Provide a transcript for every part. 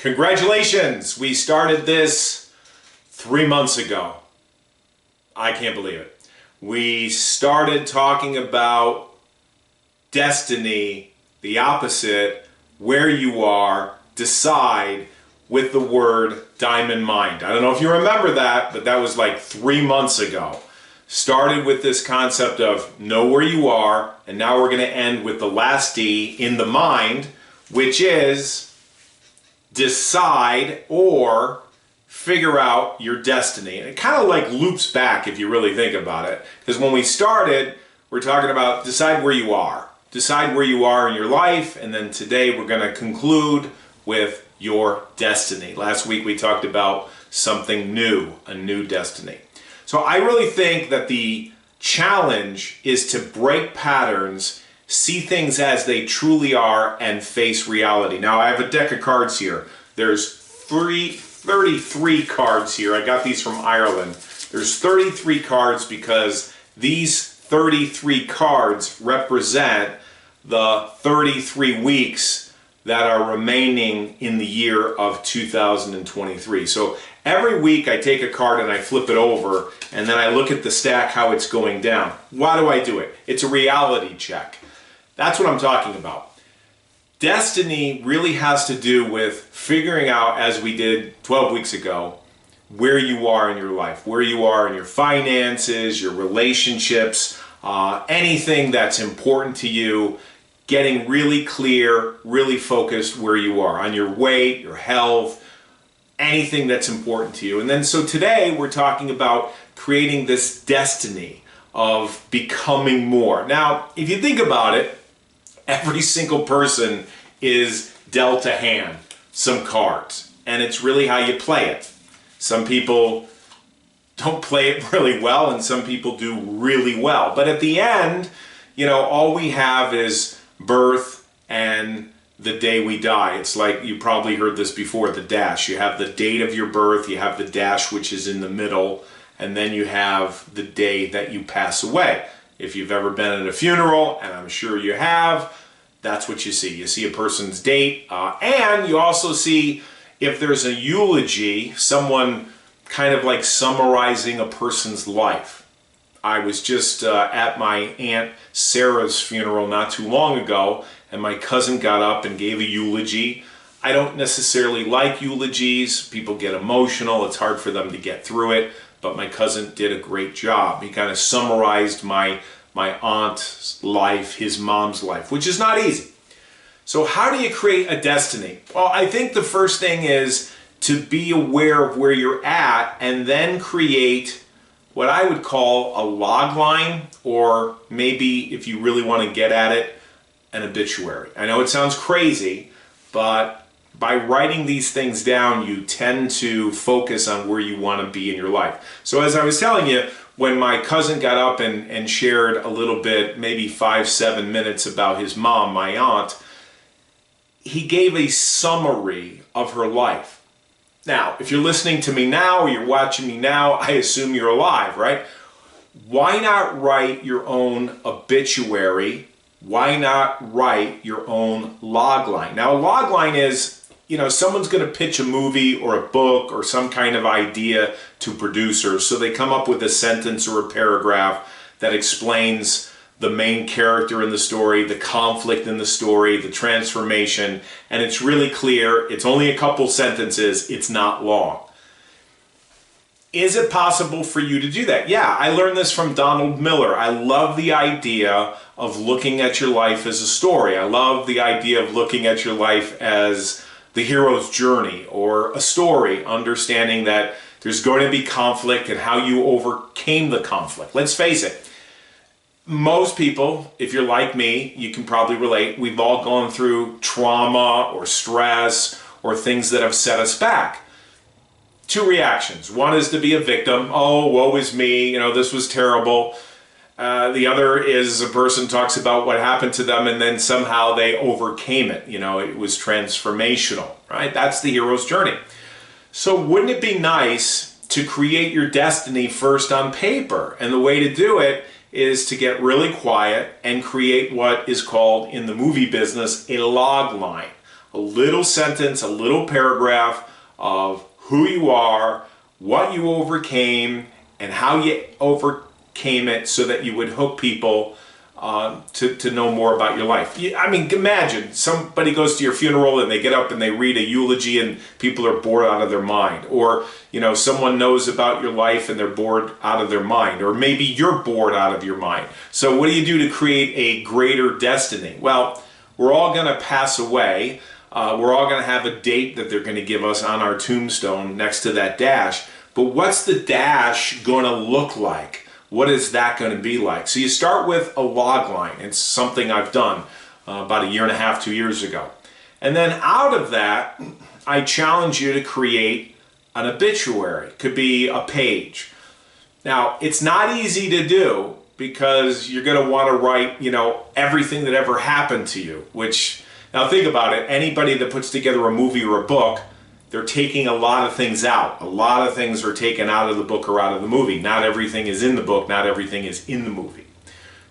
Congratulations! We started this 3 months ago. I can't believe it. We started talking about destiny, the opposite, where you are, decide, with the word diamond mind. I don't know if you remember that, but that was like 3 months ago. Started with this concept of know where you are, and now we're going to end with the last D in the mind, which is decide or figure out your destiny. And it kind of like loops back if you really think about it. Because when we started, we're talking about decide where you are. Decide where you are in your life, and then today we're going to conclude with your destiny. Last week we talked about something new, a new destiny. So I really think that the challenge is to break patterns, see things as they truly are, and face reality. Now I have a deck of cards here. There's 33 cards here. I got these from Ireland. There's 33 cards because these 33 cards represent the 33 weeks that are remaining in the year of 2023. So every week I take a card and I flip it over, and then I look at the stack, how it's going down. Why do I do it? It's a reality check. That's what I'm talking about. Destiny really has to do with figuring out, as we did 12 weeks ago, where you are in your life, where you are in your finances, your relationships, anything that's important to you, getting really clear, really focused where you are, on your weight, your health, anything that's important to you. And then so today we're talking about creating this destiny of becoming more. Now, if you think about it, every single person is dealt a hand, some cards, and it's really how you play it. Some people don't play it really well, and some people do really well. But at the end, you know, all we have is birth and the day we die. It's like, you probably heard this before, the dash. You have the date of your birth, you have the dash, which is in the middle, and then you have the day that you pass away. If you've ever been at a funeral, and I'm sure you have, that's what you see. You see a person's date, and you also see if there's a eulogy, someone kind of like summarizing a person's life. I was just at my Aunt Sarah's funeral not too long ago, and my cousin got up and gave a eulogy. I don't necessarily like eulogies. People get emotional. It's hard for them to get through it, but my cousin did a great job. He kind of summarized my aunt's life, his mom's life, which is not easy. So how do you create a destiny? Well, I think the first thing is to be aware of where you're at, and then create what I would call a log line, or maybe, if you really want to get at it, an obituary. I know it sounds crazy, but by writing these things down, you tend to focus on where you want to be in your life. So as I was telling you, when my cousin got up and shared a little bit, maybe 5-7 minutes about his mom, my aunt, he gave a summary of her life. Now, if you're listening to me now or you're watching me now, I assume you're alive, right? Why not write your own obituary? Why not write your own log line? Now, a log line is, you know, someone's going to pitch a movie or a book or some kind of idea to producers, so they come up with a sentence or a paragraph that explains the main character in the story, the conflict in the story, the transformation, and it's really clear. It's only a couple sentences. It's not long. Is it possible for you to do that? Yeah, I learned this from Donald Miller. I love the idea of looking at your life as a story. I love the idea of looking at your life as the hero's journey or a story, understanding that there's going to be conflict and how you overcame the conflict. Let's face it. Most people, if you're like me, you can probably relate. We've all gone through trauma or stress or things that have set us back. Two reactions. One is to be a victim. Oh, woe is me. You know, this was terrible. The other is a person talks about what happened to them and then somehow they overcame it. You know, it was transformational, right? That's the hero's journey. So wouldn't it be nice to create your destiny first on paper? And the way to do it is to get really quiet and create what is called in the movie business a log line. a little sentence, a little paragraph of who you are, what you overcame, and how you overcame it so that you would hook people to know more about your life. I mean, imagine somebody goes to your funeral and they get up and they read a eulogy and people are bored out of their mind. Or, you know, someone knows about your life and they're bored out of their mind. Or maybe you're bored out of your mind. So what do you do to create a greater destiny? Well, we're all going to pass away. We're all going to have a date that they're going to give us on our tombstone next to that dash. But what's the dash going to look like? What is that going to be like? So you start with a log line. It's something I've done about 1.5 years, 2 years ago. And then out of that, I challenge you to create an obituary. It could be a page. Now, it's not easy to do because you're going to want to write, you know, everything that ever happened to you, which, now think about it, anybody that puts together a movie or a book, they're taking a lot of things out. A lot of things are taken out of the book or out of the movie. Not everything is in the book, not everything is in the movie.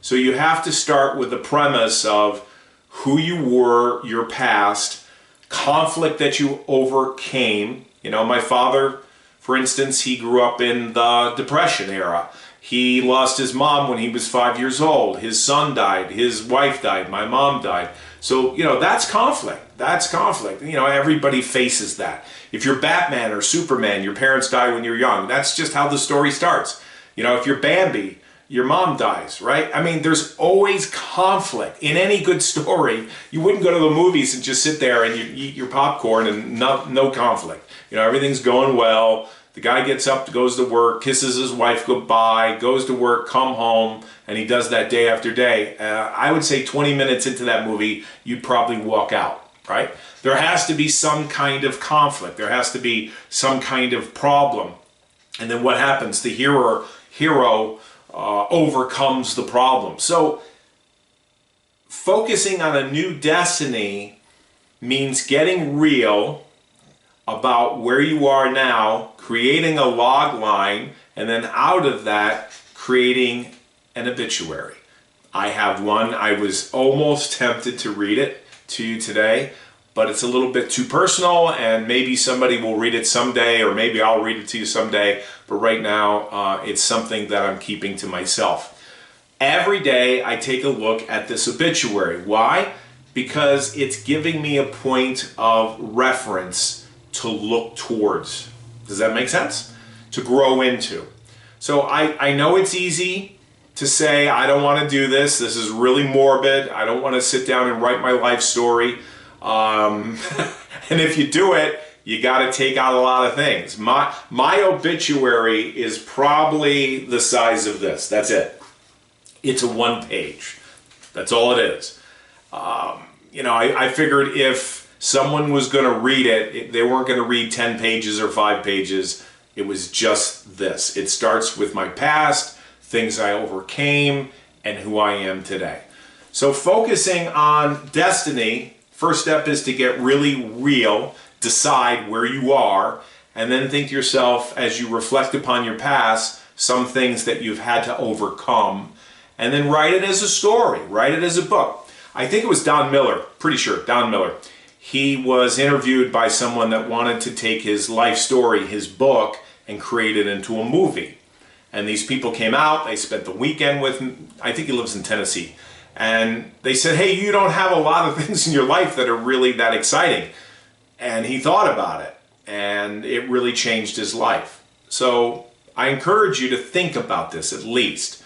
So you have to start with the premise of who you were, your past, conflict that you overcame. You know, my father, for instance, he grew up in the Depression era. He lost his mom when he was 5 years old. His son died, his wife died, my mom died. So, you know, that's conflict. That's conflict. You know, everybody faces that. If you're Batman or Superman, your parents die when you're young. That's just how the story starts. You know, if you're Bambi, your mom dies, right? I mean, there's always conflict. In any good story, you wouldn't go to the movies and just sit there and you eat your popcorn and no conflict. You know, everything's going well. The guy gets up, goes to work, kisses his wife goodbye, goes to work, come home, and he does that day after day. I would say 20 minutes into that movie, you'd probably walk out, right? There has to be some kind of conflict. There has to be some kind of problem. And then what happens? The hero overcomes the problem. So focusing on a new destiny means getting real about where you are now, creating a log line, and then out of that, creating an obituary. I have one. I was almost tempted to read it to you today, but it's a little bit too personal, and maybe somebody will read it someday, or maybe I'll read it to you someday, but right now, it's something that I'm keeping to myself. Every day, I take a look at this obituary. Why? Because it's giving me a point of reference to look towards. Does that make sense? To grow into. So I know it's easy to say, I don't want to do this. This is really morbid. I don't want to sit down and write my life story. And if you do it, you got to take out a lot of things. My obituary is probably the size of this. That's it. It's a 1 page. That's all it is. You know, I figured if someone was going to read it, they weren't going to read 10 pages or 5 pages. It was just this. It starts with my past, things I overcame, and who I am today. So focusing on destiny, first step is to get really real, decide where you are, and then think to yourself, as you reflect upon your past, some things that you've had to overcome, and then write it as a story, write it as a book. I think it was Don Miller, pretty sure, Don Miller. He was interviewed by someone that wanted to take his life story, his book, and create it into a movie. And these people came out, they spent the weekend with him. I think he lives in Tennessee. And they said, hey, you don't have a lot of things in your life that are really that exciting. And he thought about it, and it really changed his life. So I encourage you to think about this at least.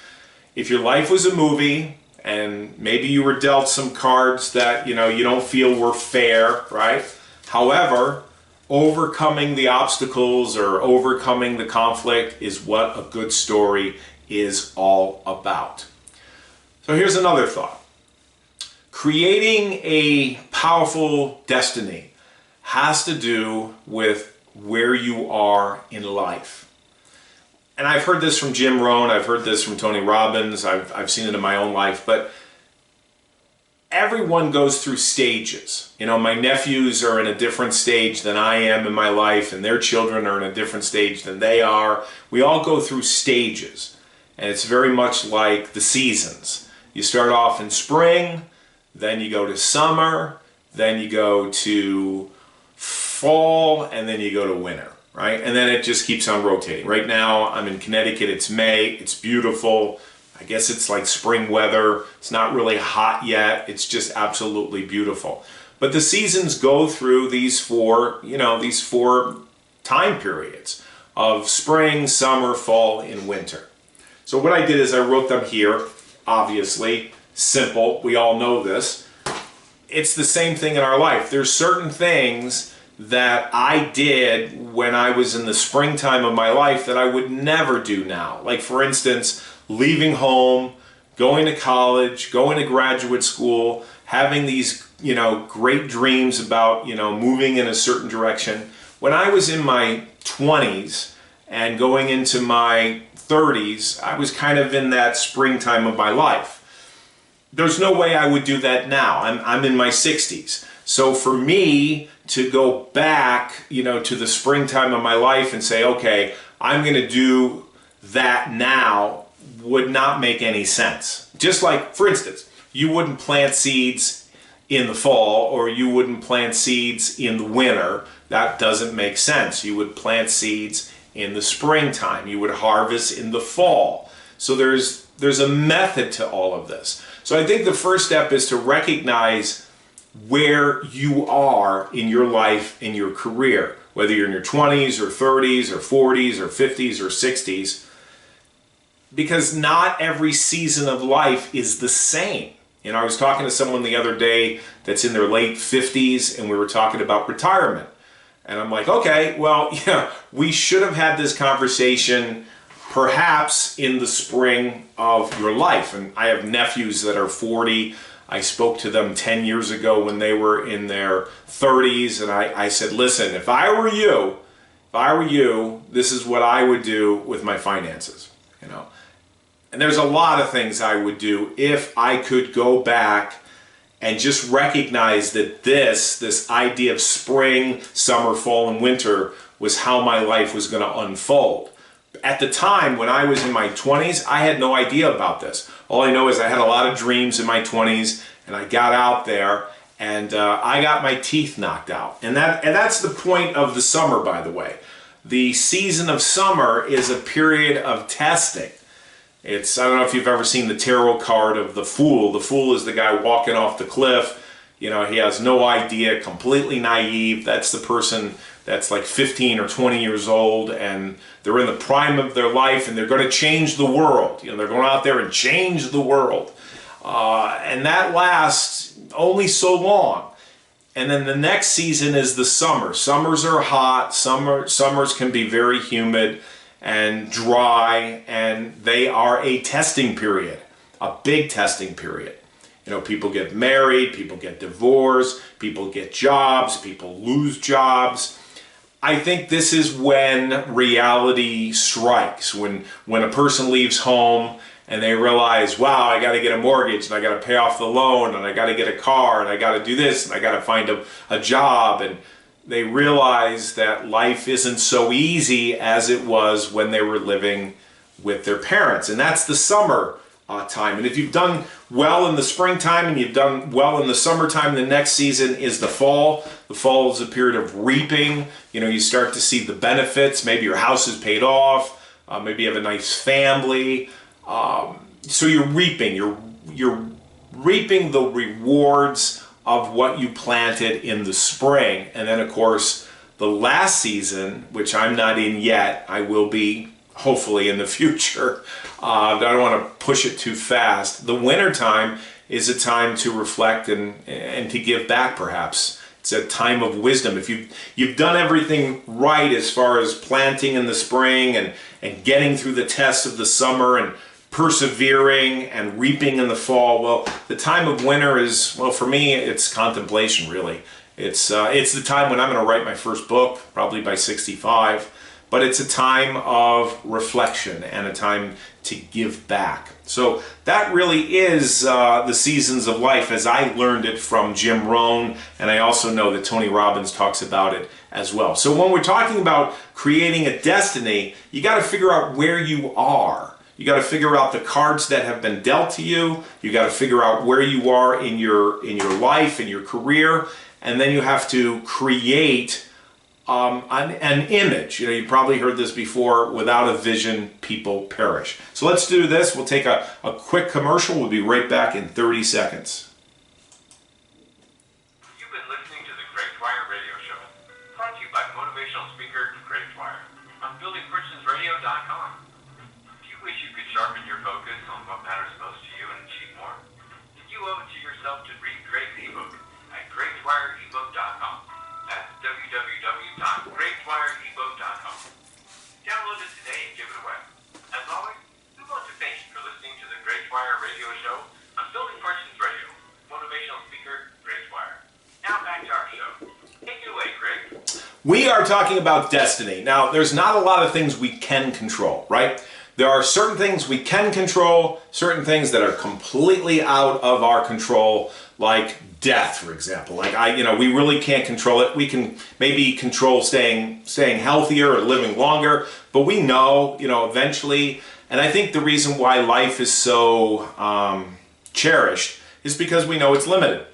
If your life was a movie, and maybe you were dealt some cards that, you know, you don't feel were fair, right? However, overcoming the obstacles or overcoming the conflict is what a good story is all about. So here's another thought. Creating a powerful destiny has to do with where you are in life. And I've heard this from Jim Rohn, I've heard this from Tony Robbins, I've seen it in my own life, but everyone goes through stages. You know, my nephews are in a different stage than I am in my life, and their children are in a different stage than they are. We all go through stages, and it's very much like the seasons. You start off in spring, then you go to summer, then you go to fall, and then you go to winter, right? And then it just keeps on rotating. Right now, I'm in Connecticut. It's May. It's beautiful. I guess it's like spring weather. It's not really hot yet. It's just absolutely beautiful. But the seasons go through these four time periods of spring, summer, fall, and winter. So what I did is I wrote them here, obviously. Simple. We all know this. It's the same thing in our life. There's certain things that I did when I was in the springtime of my life that I would never do now. Like, for instance, leaving home, going to college, going to graduate school, having these, great dreams about, moving in a certain direction. When I was in my 20s and going into my 30s, I was kind of in that springtime of my life. There's no way I would do that now. I'm in my 60s. So for me to go back, to the springtime of my life and say, okay, I'm going to do that now would not make any sense. Just like, for instance, you wouldn't plant seeds in the fall, or you wouldn't plant seeds in the winter. That doesn't make sense. You would plant seeds in the springtime. You would harvest in the fall. So there's a method to all of this. So I think the first step is to recognize where you are in your life, in your career, whether you're in your 20s or 30s or 40s or 50s or 60s, because not every season of life is the same. I was talking to someone the other day that's in their late 50s, and we were talking about retirement. And I'm like, okay, well, we should have had this conversation perhaps in the spring of your life. And I have nephews that are 40. I spoke to them 10 years ago when they were in their 30s, and I said, listen, if I were you, this is what I would do with my finances, And there's a lot of things I would do if I could go back and just recognize that this idea of spring, summer, fall, and winter was how my life was going to unfold. At the time, when I was in my 20s, I had no idea about this. All I know is I had a lot of dreams in my 20s, and I got out there, and I got my teeth knocked out. And that's the point of the summer, by the way. The season of summer is a period of testing. I don't know if you've ever seen the tarot card of the Fool. The Fool is the guy walking off the cliff. He has no idea, completely naive. That's the person that's like 15 or 20 years old, and they're in the prime of their life, and they're going to change the world. They're going out there and change the world. And that lasts only so long. And then the next season is the summer. Summers are hot. Summers can be very humid and dry, and they are a testing period, a big testing period. People get married, people get divorced, people get jobs, people lose jobs. I think this is when reality strikes, when a person leaves home and they realize, wow, I got to get a mortgage, and I got to pay off the loan, and I got to get a car, and I got to do this, and I got to find a job, and they realize that life isn't so easy as it was when they were living with their parents. And that's the summer time. And if you've done well in the springtime and you've done well in the summertime, the next season is the fall. The fall is a period of reaping. You start to see the benefits. Maybe your house is paid off. Maybe you have a nice family. So you're reaping. You're reaping the rewards of what you planted in the spring. And then, of course, the last season, which I'm not in yet, I will be hopefully in the future. I don't want to push it too fast. The winter time is a time to reflect and to give back, perhaps. It's a time of wisdom. If you've done everything right as far as planting in the spring and getting through the tests of the summer and persevering and reaping in the fall, well, the time of winter is, well, for me, it's contemplation, really. It's the time when I'm going to write my first book, probably by 65, but it's a time of reflection and a time to give back. So that really is the seasons of life as I learned it from Jim Rohn, and I also know that Tony Robbins talks about it as well. So when we're talking about creating a destiny, you got to figure out where you are. You got to figure out the cards that have been dealt to you. You got to figure out where you are in your life, in your career, and then you have to create an image. You know, you probably heard this before, without a vision, people perish. So let's do this. We'll take a quick commercial. We'll be right back in 30 seconds. You've been listening to the Greg Dwyer Radio Show, brought to you by motivational speaker Greg Dwyer on buildingfortunesradio.com. Do you wish you could sharpen your focus on what matters most to you and achieve more? Did you owe it to yourself to read Greg's ebook at gregdwyerebook.com? That's www.gregdwyerebook.com. Download it today and give it away. As always, we want to thank you for listening to the Greg Dwyer Radio Show on Building Fortunes Radio. Motivational speaker Greg Dwyer. Now back to our show. Take it away, Greg. We are talking about destiny. Now, there's not a lot of things we can control, right? There are certain things we can control, certain things that are completely out of our control, like death, for example. Like we really can't control it. We can maybe control staying healthier or living longer, but we know, eventually. And I think the reason why life is so cherished is because we know it's limited.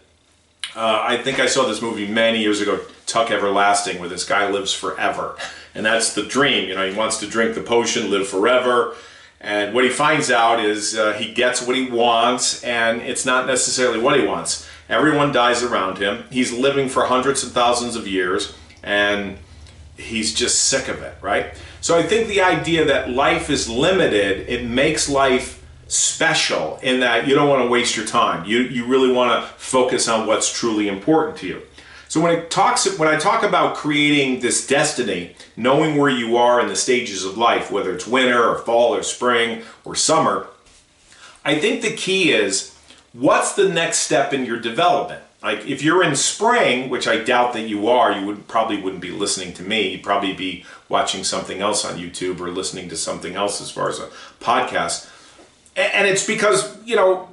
I think I saw this movie many years ago, Tuck Everlasting, where this guy lives forever. And that's the dream. He wants to drink the potion, live forever. And what he finds out is he gets what he wants, and it's not necessarily what he wants. Everyone dies around him. He's living for hundreds of thousands of years, and he's just sick of it, right? So I think the idea that life is limited, it makes life special in that you don't want to waste your time. You really want to focus on what's truly important to you. So when I talk about creating this destiny, knowing where you are in the stages of life, whether it's winter or fall or spring or summer, I think the key is, what's the next step in your development? Like if you're in spring, which I doubt that you are, you probably wouldn't be listening to me. You'd probably be watching something else on YouTube or listening to something else as far as a podcast. And it's because,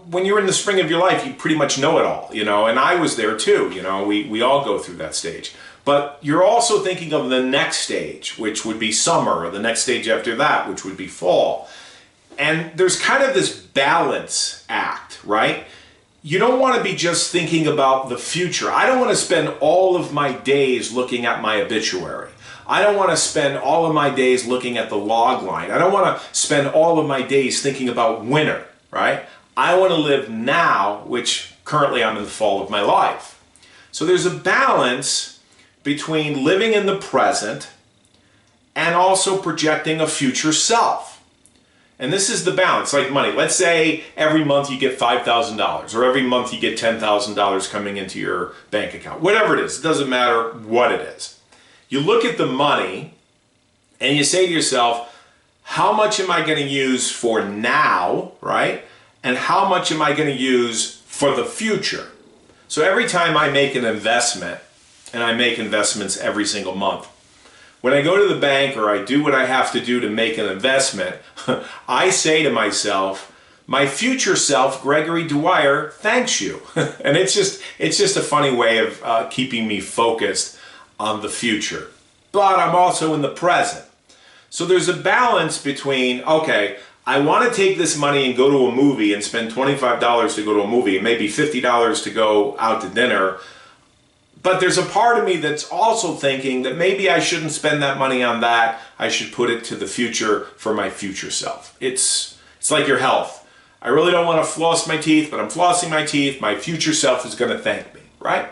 when you're in the spring of your life, you pretty much know it all, and I was there too, we all go through that stage. But you're also thinking of the next stage, which would be summer, or the next stage after that, which would be fall. And there's kind of this balance act, right? You don't want to be just thinking about the future. I don't want to spend all of my days looking at my obituary. I don't want to spend all of my days looking at the log line. I don't want to spend all of my days thinking about winter, right? I want to live now, which currently I'm in the fall of my life. So there's a balance between living in the present and also projecting a future self. And this is the balance, like money. Let's say every month you get $5,000, or every month you get $10,000 coming into your bank account. Whatever it is, it doesn't matter what it is. You look at the money and you say to yourself, how much am I going to use for now, right? And how much am I going to use for the future? So every time I make an investment, and I make investments every single month, when I go to the bank or I do what I have to do to make an investment, I say to myself, my future self, Gregory Dwyer, thanks you. And it's just a funny way of keeping me focused on the future. But I'm also in the present. So there's a balance between, okay, I want to take this money and go to a movie and spend $25 to go to a movie, and maybe $50 to go out to dinner. But there's a part of me that's also thinking that maybe I shouldn't spend that money on that. I should put it to the future for my future self. It's like your health. I really don't want to floss my teeth, but I'm flossing my teeth. My future self is going to thank me, right?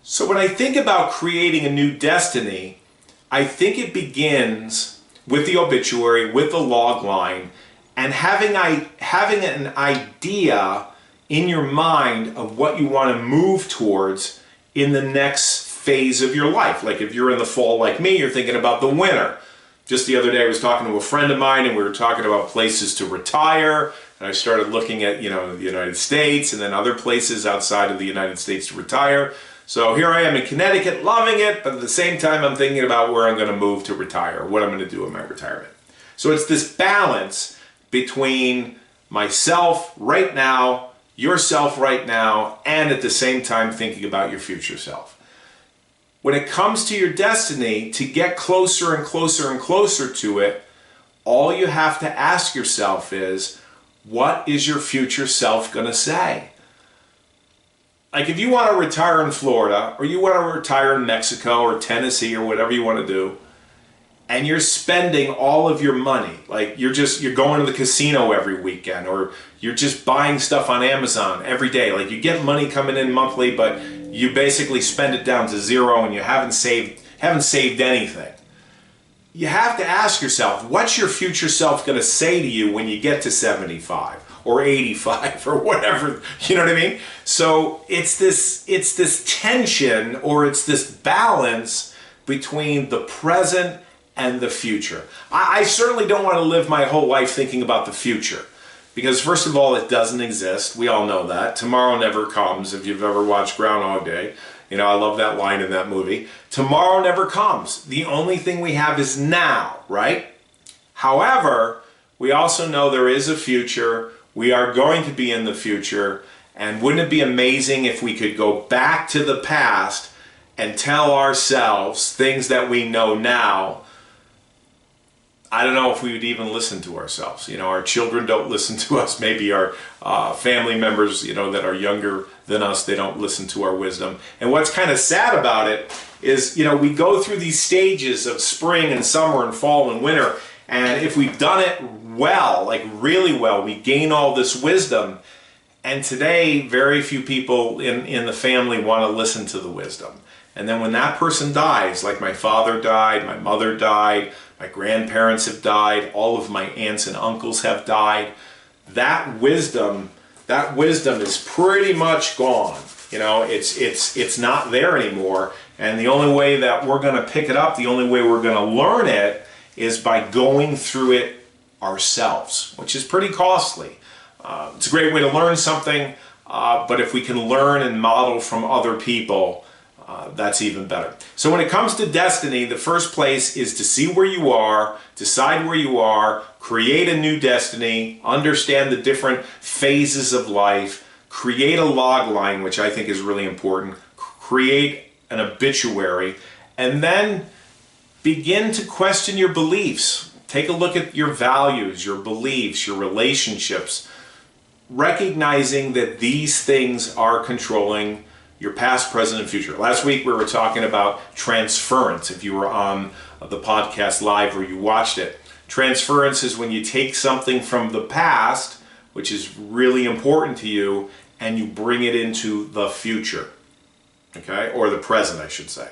So when I think about creating a new destiny, I think it begins with the obituary, with the log line, and having an idea in your mind of what you want to move towards in the next phase of your life. Like if you're in the fall like me, you're thinking about the winter. Just the other day I was talking to a friend of mine and we were talking about places to retire, and I started looking at, the United States and then other places outside of the United States to retire. So here I am in Connecticut, loving it, but at the same time I'm thinking about where I'm going to move to retire, what I'm going to do in my retirement. So it's this balance between myself right now, yourself right now, and at the same time thinking about your future self. When it comes to your destiny, to get closer and closer and closer to it, all you have to ask yourself is, what is your future self going to say? Like if you want to retire in Florida, or you want to retire in Mexico or Tennessee or whatever you want to do, and you're spending all of your money, like you're going to the casino every weekend, or you're just buying stuff on Amazon every day, like you get money coming in monthly, but you basically spend it down to zero and you haven't saved anything. You have to ask yourself, what's your future self going to say to you when you get to 75 or 85 or whatever, you know what I mean? So it's this tension, or it's this balance between the present and the future. I certainly don't want to live my whole life thinking about the future, because first of all, it doesn't exist. We all know that. Tomorrow never comes. If you've ever watched Groundhog Day, you know, I love that line in that movie. Tomorrow never comes. The only thing we have is now, right? However, we also know there is a future. We are going to be in the future. And wouldn't it be amazing if we could go back to the past and tell ourselves things that we know now? I don't know if we would even listen to ourselves. You know, our children don't listen to us. Maybe our family members, you know, that are younger than us, they don't listen to our wisdom. And what's kind of sad about it is, you know, we go through these stages of spring and summer and fall and winter. And if we've done it well, like really well, we gain all this wisdom. And today, very few people in the family want to listen to the wisdom. And then when that person dies, like my father died, my mother died, my grandparents have died, all of my aunts and uncles have died, that wisdom is pretty much gone. You know, it's not there anymore. And the only way that we're going to pick it up, the only way we're going to learn it, is by going through it ourselves, which is pretty costly. It's a great way to learn something, but if we can learn and model from other people, that's even better. So when it comes to destiny, the first place is to see where you are, decide where you are, create a new destiny, understand the different phases of life, create a log line, which I think is really important, create an obituary, and then begin to question your beliefs. Take a look at your values, your beliefs, your relationships, recognizing that these things are controlling your past, present, and future. Last week we were talking about transference. If you were on the podcast live or you watched it, transference is when you take something from the past, which is really important to you, and you bring it into the future, okay? Or the present, I should say.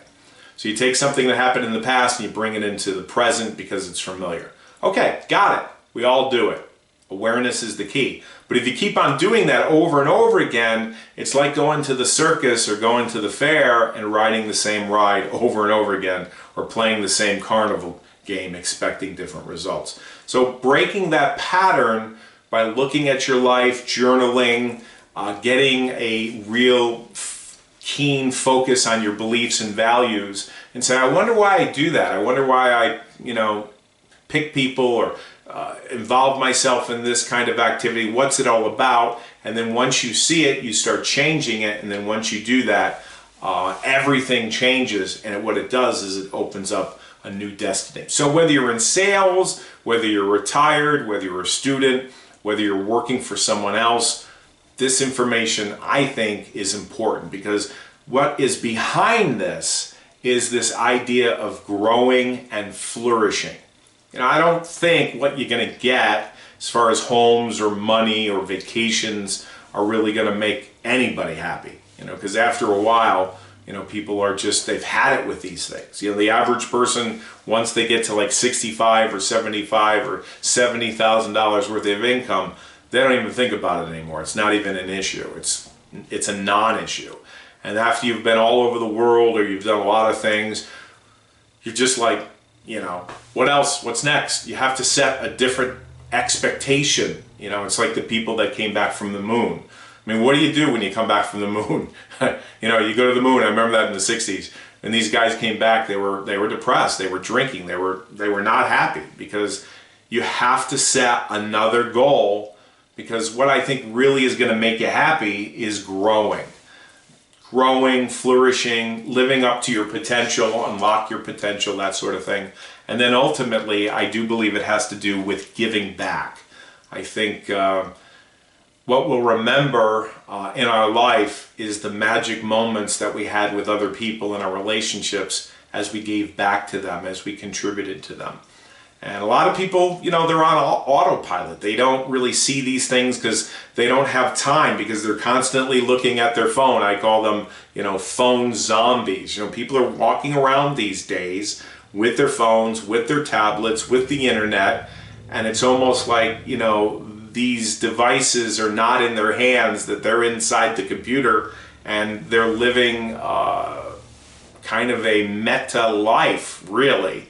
So you take something that happened in the past and you bring it into the present because it's familiar. Okay, got it. We all do it. Awareness is the key. But if you keep on doing that over and over again, it's like going to the circus or going to the fair and riding the same ride over and over again, or playing the same carnival game expecting different results. So breaking that pattern by looking at your life, journaling, getting a real keen focus on your beliefs and values, and say, I wonder why I do that. I wonder why I, pick people or involve myself in this kind of activity. What's it all about? And then once you see it, you start changing it. And then once you do that, everything changes. And what it does is it opens up a new destiny. So whether you're in sales, whether you're retired, whether you're a student, whether you're working for someone else, this information, I think, is important, because what is behind this is this idea of growing and flourishing. I don't think what you're going to get as far as homes or money or vacations are really going to make anybody happy, because after a while, people are just, they've had it with these things. The average person, once they get to like 65 or 75 or $70,000 worth of income, they don't even think about it anymore. It's not even an issue. It's a non-issue. And after you've been all over the world, or you've done a lot of things, you're just like, what else? What's next? You have to set a different expectation. It's like the people that came back from the moon. I mean, what do you do when you come back from the moon? You go to the moon. I remember that in the 60s. And these guys came back, they were depressed, they were drinking, they were not happy, because you have to set another goal, because what I think really is going to make you happy is growing. growing, flourishing, living up to your potential, unlock your potential, that sort of thing. And then ultimately, I do believe it has to do with giving back. I think what we'll remember in our life is the magic moments that we had with other people in our relationships as we gave back to them, as we contributed to them. And a lot of people, you know, they're on autopilot. They don't really see these things because they don't have time, because they're constantly looking at their phone. I call them, you know, phone zombies. You know, people are walking around these days with their phones, with their tablets, with the internet, and it's almost like, you know, these devices are not in their hands, that they're inside the computer, and they're living kind of a meta life, really.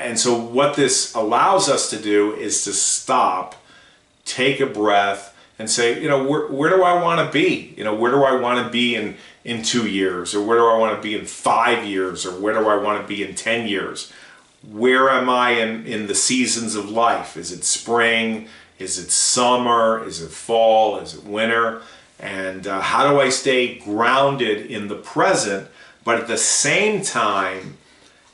And so what this allows us to do is to stop, take a breath, and say, you know, where do I want to be? You know, where do I want to be in 2 years? Or where do I want to be in 5 years? Or where do I want to be in 10 years? Where am I in the seasons of life? Is it spring? Is it summer? Is it fall? Is it winter? And how do I stay grounded in the present, but at the same time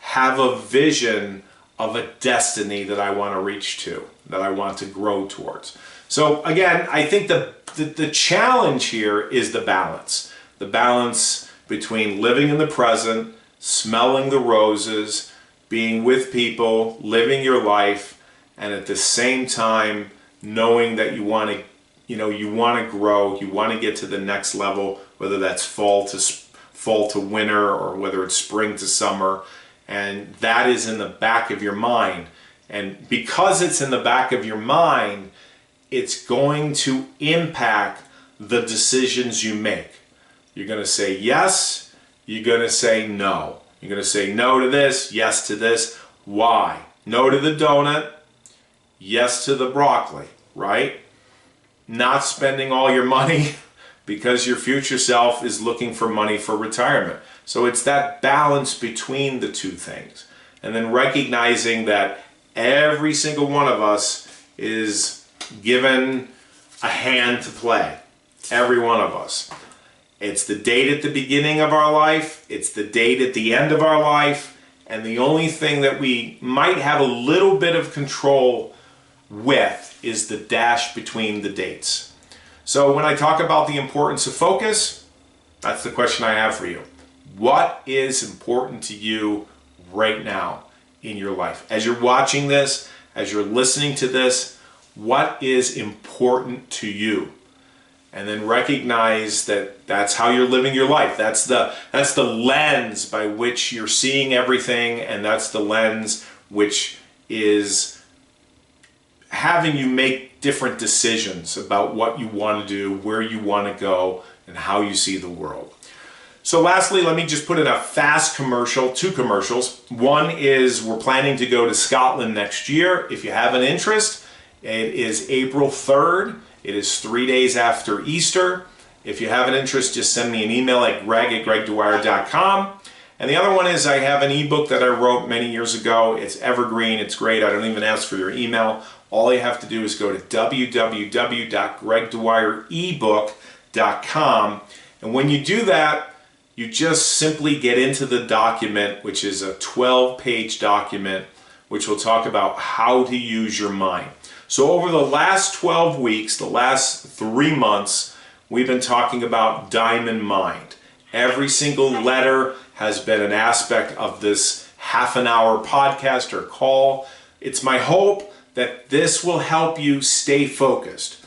have a vision of a destiny that I want to reach to, that I want to grow towards? So again, I think the challenge here is the balance. The balance between living in the present, smelling the roses, being with people, living your life, and at the same time knowing that you want to, you know, you want to grow, you want to get to the next level, whether that's fall to winter or whether it's spring to summer. And that is in the back of your mind. And because it's in the back of your mind, it's going to impact the decisions you make. You're going to say yes, you're going to say no. You're going to say no to this, yes to this. Why? No to the donut, yes to the broccoli, right? Not spending all your money because your future self is looking for money for retirement. So it's that balance between the two things. And then recognizing that every single one of us is given a hand to play. Every one of us. It's the date at the beginning of our life. It's the date at the end of our life. And the only thing that we might have a little bit of control with is the dash between the dates. So when I talk about the importance of focus, that's the question I have for you. What is important to you right now in your life? As you're watching this, as you're listening to this, what is important to you? And then recognize that that's how you're living your life. That's the lens by which you're seeing everything, and that's the lens which is having you make different decisions about what you want to do, where you want to go, and how you see the world. So lastly, let me just put in a fast commercial, 2 commercials. One is we're planning to go to Scotland next year. If you have an interest, it is April 3rd. It is 3 days after Easter. If you have an interest, just send me an email at greg@gregdwyer.com. And the other one is I have an ebook that I wrote many years ago. It's evergreen. It's great. I don't even ask for your email. All you have to do is go to www.gregdwyerebook.com. And when you do that, you just simply get into the document, which is a 12-page document, which will talk about how to use your mind. So over the last 12 weeks, the last 3 months, we've been talking about Diamond Mind. Every single letter has been an aspect of this half-an-hour podcast or call. It's my hope that this will help you stay focused.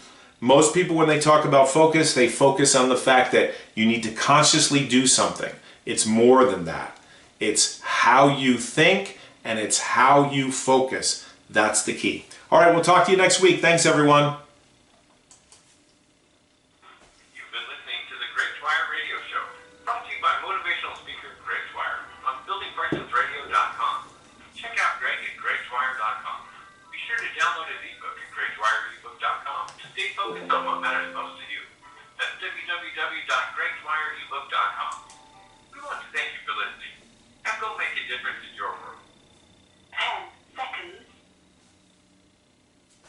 Most people, when they talk about focus, they focus on the fact that you need to consciously do something. It's more than that. It's how you think and it's how you focus. That's the key. All right, we'll talk to you next week. Thanks, everyone. You've been listening to the Greg Dwyer Radio Show, brought to you by motivational speaker Greg Dwyer on buildingpersonsradio.com. Check out Greg at gregdwyer.com. Be sure to download his ebook at gregdwyerebook.com to stay focused on what matters most to you. That's www.gregdwyerebook.com. We want to thank you for listening, and go make a difference in your